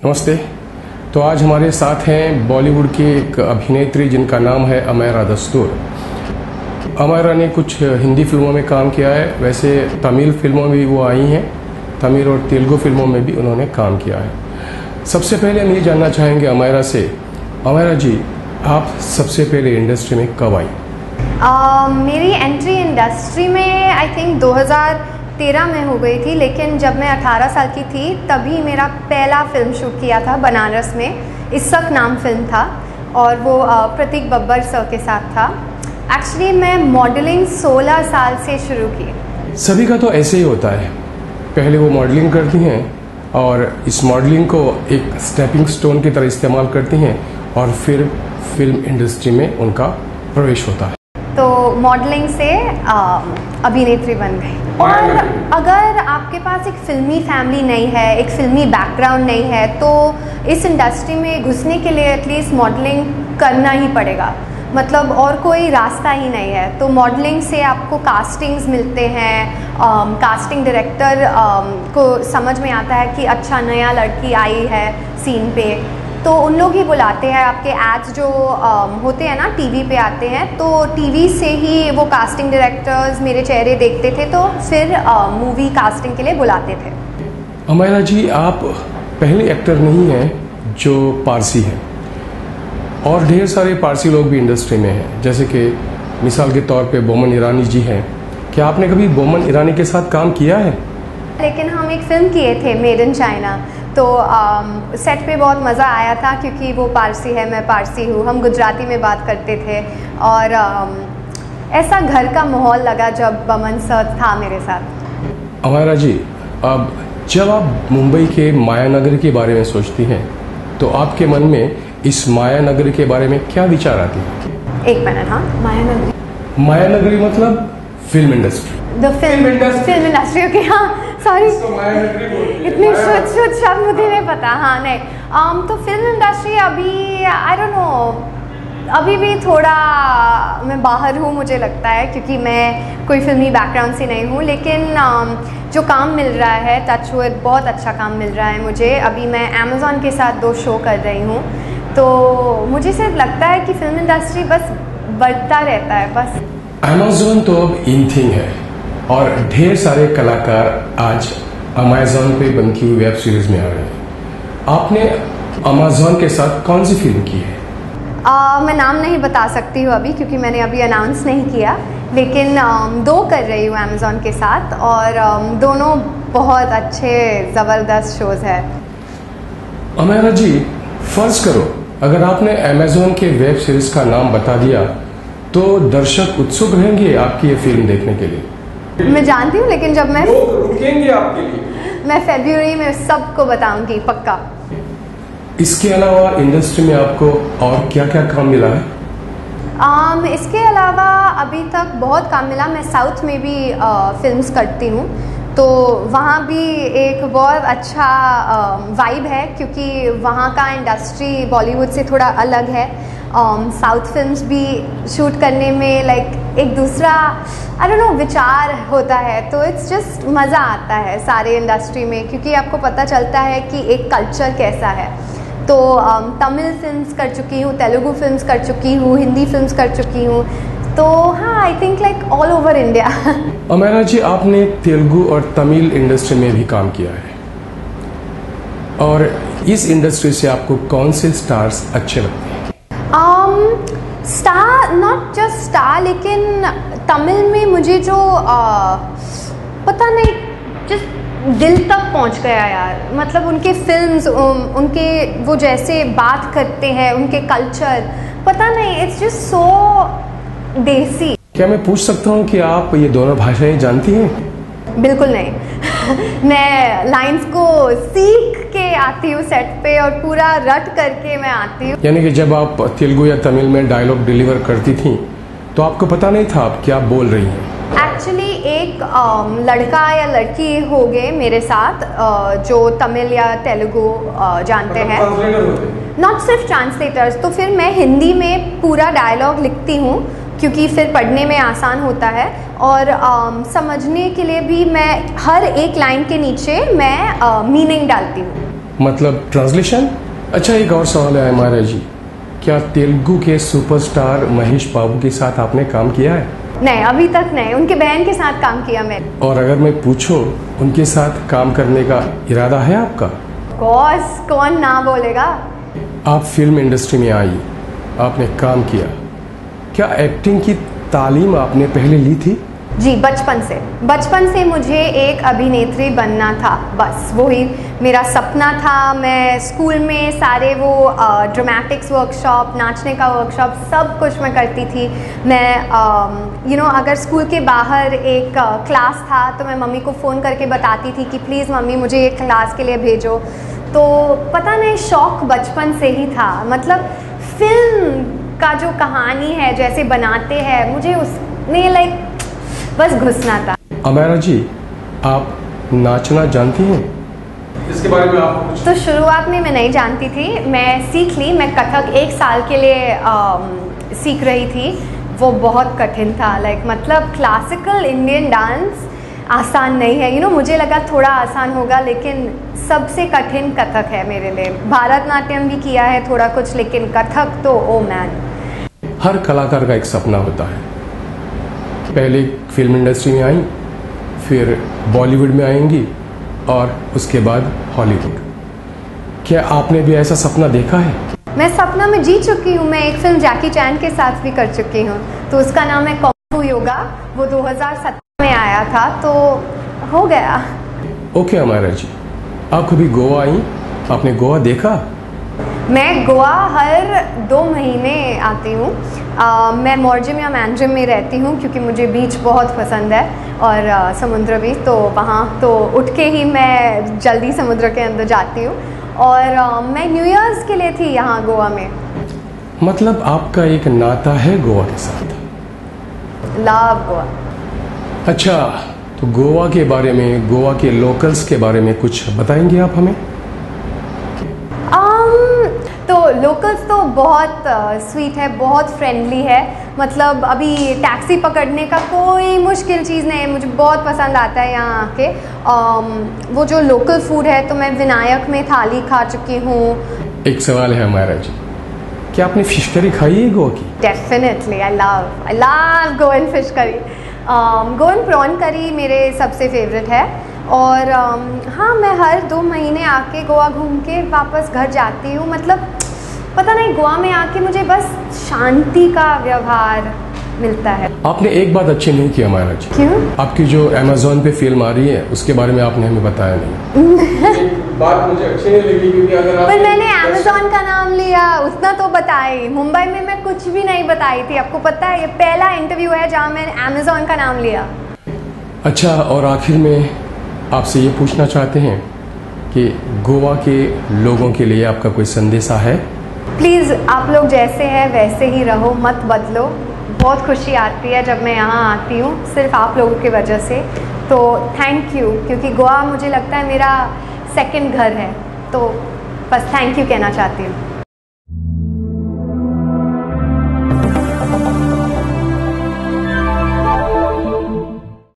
नमस्ते। तो आज हमारे साथ हैं बॉलीवुड की एक अभिनेत्री जिनका नाम है अमायरा दस्तूर। अमायरा ने कुछ हिंदी फिल्मों में काम किया है, वैसे तमिल फिल्मों में भी वो आई हैं, तमिल और तेलुगु फिल्मों में भी उन्होंने काम किया है। सबसे पहले हम ये जानना चाहेंगे अमायरा से, अमायरा जी आप सबसे पहले इंडस्ट्री में कब आई? मेरी एंट्री इंडस्ट्री में आई थिंक 2013 में हो गई थी, लेकिन जब मैं 18 साल की थी तभी मेरा पहला फिल्म शूट किया था बनारस में। इस्सक नाम फिल्म था और वो प्रतीक बब्बर सर के साथ था। एक्चुअली मैं मॉडलिंग 16 साल से शुरू की। सभी का तो ऐसे ही होता है, पहले वो मॉडलिंग करती हैं और इस मॉडलिंग को एक स्टेपिंग स्टोन की तरह इस्तेमाल करती हैं और फिर फिल्म इंडस्ट्री में उनका प्रवेश होता है। तो मॉडलिंग से अभिनेत्री बन गई। और अगर आपके पास एक फिल्मी फैमिली नहीं है, एक फिल्मी बैकग्राउंड नहीं है, तो इस इंडस्ट्री में घुसने के लिए एटलीस्ट मॉडलिंग करना ही पड़ेगा, मतलब और कोई रास्ता ही नहीं है। तो मॉडलिंग से आपको कास्टिंग्स मिलते हैं, कास्टिंग डायरेक्टर को समझ में आता है कि अच्छा नया लड़की आई है सीन पे, तो उन लोग ही बुलाते हैं। आपके एड्स जो होते हैं ना टीवी पे आते हैं, तो टीवी से ही वो कास्टिंग डायरेक्टर्स मेरे चेहरे देखते थे, तो फिर मूवी कास्टिंग के लिए बुलाते थे। अमायरा जी आप पहले एक्टर नहीं हैं जो पारसी हैं, और ढेर सारे पारसी लोग भी इंडस्ट्री में हैं, जैसे कि मिसाल के तौर पे बोमन ईरानी जी हैं। क्या आपने कभी बोमन ईरानी के साथ काम किया है? लेकिन हम एक फिल्म किए थे मेड इन चाइना, तो सेट पे बहुत मज़ा आया था क्योंकि वो पारसी है, मैं पारसी हूँ, हम गुजराती में बात करते थे और ऐसा घर का माहौल लगा जब बमन सर था मेरे साथ। अमायरा जी अब जब आप मुंबई के माया नगरी के बारे में सोचती हैं तो आपके मन में इस माया नगरी के बारे में क्या विचार आती है? एक मिनट, हाँ, माया नगरी। माया नगरी मतलब film industry. Film industry, okay, हाँ सॉरी, इतने शुद्ध शब्द मुझे नहीं पता। हाँ नहीं, तो फिल्म इंडस्ट्री अभी आई डोंट नो, अभी भी थोड़ा मैं बाहर हूँ मुझे लगता है, क्योंकि मैं कोई फिल्मी बैकग्राउंड से नहीं हूँ। लेकिन जो काम मिल रहा है, टच वुड, बहुत अच्छा काम मिल रहा है मुझे। अभी मैं अमेज़ॉन के साथ 2 शो कर रही हूँ, तो मुझे सिर्फ लगता है कि फिल्म इंडस्ट्री बस बढ़ता रहता है बस। अमेज़ॉन तो अब इन थिंग है और ढेर सारे कलाकार आज अमेज़ॉन पे बनती हुई वेब सीरीज में आ रहे हैं। आपने अमेज़ॉन के साथ कौन सी फिल्म की है? मैं नाम नहीं बता सकती हूँ अभी, क्योंकि मैंने अभी अनाउंस नहीं किया, लेकिन 2 कर रही हूँ अमेज़ॉन के साथ और दोनों बहुत अच्छे ज़बरदस्त शोज़ है। अमायरा जी फर्ज करो अगर आपने अमेज़ॉन के वेब सीरीज का नाम बता दिया तो दर्शक उत्सुक रहेंगे आपकी ये फिल्म देखने के लिए? मैं जानती हूँ, लेकिन जब मैं रुकेंगे आपके लिए। मैं फरवरी में सबको बताऊंगी पक्का। इसके अलावा इंडस्ट्री में आपको और क्या क्या काम मिला है? इसके अलावा अभी तक बहुत काम मिला। मैं साउथ में भी फिल्म्स करती हूँ, तो वहाँ भी एक बहुत अच्छा वाइब है, क्योंकि वहाँ का इंडस्ट्री बॉलीवुड से थोड़ा अलग है। साउथ फिल्म्स भी शूट करने में लाइक एक दूसरा आई डोंट नो विचार होता है, तो इट्स जस्ट मज़ा आता है सारे इंडस्ट्री में, क्योंकि आपको पता चलता है कि एक कल्चर कैसा है। तो तमिल फिल्म्स कर चुकी हूँ, तेलुगु फिल्म्स कर चुकी हूँ, हिंदी फिल्म्स कर चुकी हूँ, तो हाँ I think like all over India. Amaira ji आपने तेलुगु और तमिल इंडस्ट्री में भी काम किया है, और इस इंडस्ट्री से आपको कौन से स्टार्स अच्छे लगते हैं? स्टार, नॉट जस्ट स्टार, लेकिन तमिल में मुझे जो पता नहीं जस्ट दिल तक पहुंच गया यार, मतलब उनके फिल्म्स, उनके वो जैसे बात करते हैं, उनके कल्चर, पता नहीं, इट्स जस्ट सो देसी। क्या मैं पूछ सकता हूँ कि आप ये दोनों भाषाएं जानती हैं? बिल्कुल नहीं। मैं लाइंस को सीख के आती हूँ सेट पे और पूरा रट करके मैं आती हूँ। यानी कि जब आप तेलुगु या तमिल में डायलॉग डिलीवर करती थी तो आपको पता नहीं था आप क्या बोल रही हैं? एक्चुअली एक लड़का या लड़की हो गए मेरे साथ जो तमिल या तेलुगु जानते हैं, नॉट सिर्फ ट्रांसलेटर्स, तो फिर मैं हिंदी में पूरा डायलॉग लिखती हूँ, क्योंकि फिर पढ़ने में आसान होता है और समझने के लिए भी मैं हर एक लाइन के नीचे मैं मीनिंग डालती हूँ। मतलब ट्रांसलेशन। अच्छा, एक और सवाल है हमारा जी, क्या तेलुगु के सुपरस्टार महेश बाबू के साथ आपने काम किया है? नहीं, अभी तक नहीं। उनके बहन के साथ काम किया मैंने। और अगर मैं पूछूं, उनके साथ काम करने का इरादा है आपका? बॉस, कौन ना बोलेगा। आप फिल्म इंडस्ट्री में आई, आपने काम किया, क्या एक्टिंग की तालीम आपने पहले ली थी? जी, बचपन से मुझे एक अभिनेत्री बनना था, बस वही मेरा सपना था। मैं स्कूल में सारे वो ड्रामेटिक्स वर्कशॉप, नाचने का वर्कशॉप, सब कुछ मैं करती थी। मैं अगर स्कूल के बाहर एक क्लास था तो मैं मम्मी को फ़ोन करके बताती थी कि प्लीज़ मम्मी मुझे एक क्लास के लिए भेजो। तो पता नहीं, शौक बचपन से ही था। मतलब फिल्म का जो कहानी है, जैसे बनाते हैं, मुझे उसमें बस घुसना था। अमैरा जी, आप नाचना जानती हैं? इसके बारे में आपको कुछ? तो शुरुआत में मैं नहीं जानती थी, मैं सीख ली। मैं कथक 1 साल के लिए सीख रही थी। वो बहुत कठिन था। मतलब क्लासिकल इंडियन डांस आसान नहीं है। मुझे लगा थोड़ा आसान होगा, लेकिन सबसे कठिन कथक है मेरे लिए। भारतनाट्यम भी किया है थोड़ा कुछ, लेकिन कथक तो ओ मैन। हर कलाकार का एक सपना होता है। पहले फिल्म इंडस्ट्री में आई, फिर बॉलीवुड में आएंगी और उसके बाद हॉलीवुड। क्या आपने भी ऐसा सपना देखा है? मैं सपना में जी चुकी हूँ। मैं एक फिल्म जैकी चैन के साथ भी कर चुकी हूँ, तो उसका नाम है कुंग फू योगा। वो 2017 में आया था, तो हो गया। ओके अमैरा जी, आप कभी गोवा आई? आपने गोवा देखा? मैं गोवा हर 2 महीने आती हूँ। मैं मॉर्जिम या मैंड्रिम में रहती हूँ, क्योंकि मुझे बीच बहुत पसंद है और समुद्र भी। तो वहाँ तो उठ के ही मैं जल्दी समुद्र के अंदर जाती हूँ। और मैं न्यू ईयर्स के लिए थी यहाँ गोवा में। मतलब आपका एक नाता है गोवा के साथ? लव गोवा। अच्छा, तो गोवा के बारे में, गोवा के लोकल्स के बारे में कुछ बताएंगे आप हमें? तो लोकल्स तो बहुत स्वीट है, बहुत फ्रेंडली है। मतलब अभी टैक्सी पकड़ने का कोई मुश्किल चीज़ नहीं है। मुझे बहुत पसंद आता है यहाँ आके। वो जो लोकल फूड है, तो मैं विनायक में थाली खा चुकी हूँ। एक सवाल है हमारा जी, क्या आपने फिश करी खाई है गोवा की? Definitely, I love Goan fish curry. Goan prawn करी मेरे सबसे फेवरेट है। और हाँ, मैं हर 2 महीने आके गोवा घूम के वापस घर जाती हूँ। मतलब पता नहीं, गोवा में आके मुझे बस शांति का व्यवहार मिलता है। आपने एक बात अच्छी नहीं की हमारा जी। क्यों? आपकी जो अमेज़न पे फिल्म आ रही है, उसके बारे में आपने हमें बताया नहीं। बात मुझे अच्छी नहीं लगी, क्योंकि अगर आप पर मैंने अमेज़न का नाम लिया, उतना तो बताई। मुंबई में मैं कुछ भी नहीं बताई थी। आपको पता है, ये पहला इंटरव्यू है जहाँ मैंने अमेज़न का नाम लिया। अच्छा, और आखिर में आपसे ये पूछना चाहते हैं कि गोवा के लोगों के लिए आपका कोई संदेशा है? प्लीज़, आप लोग जैसे हैं वैसे ही रहो, मत बदलो। बहुत खुशी आती है जब मैं यहाँ आती हूँ, सिर्फ आप लोगों की वजह से। तो थैंक यू, क्योंकि गोवा मुझे लगता है मेरा सेकंड घर है। तो बस थैंक यू कहना चाहती हूँ।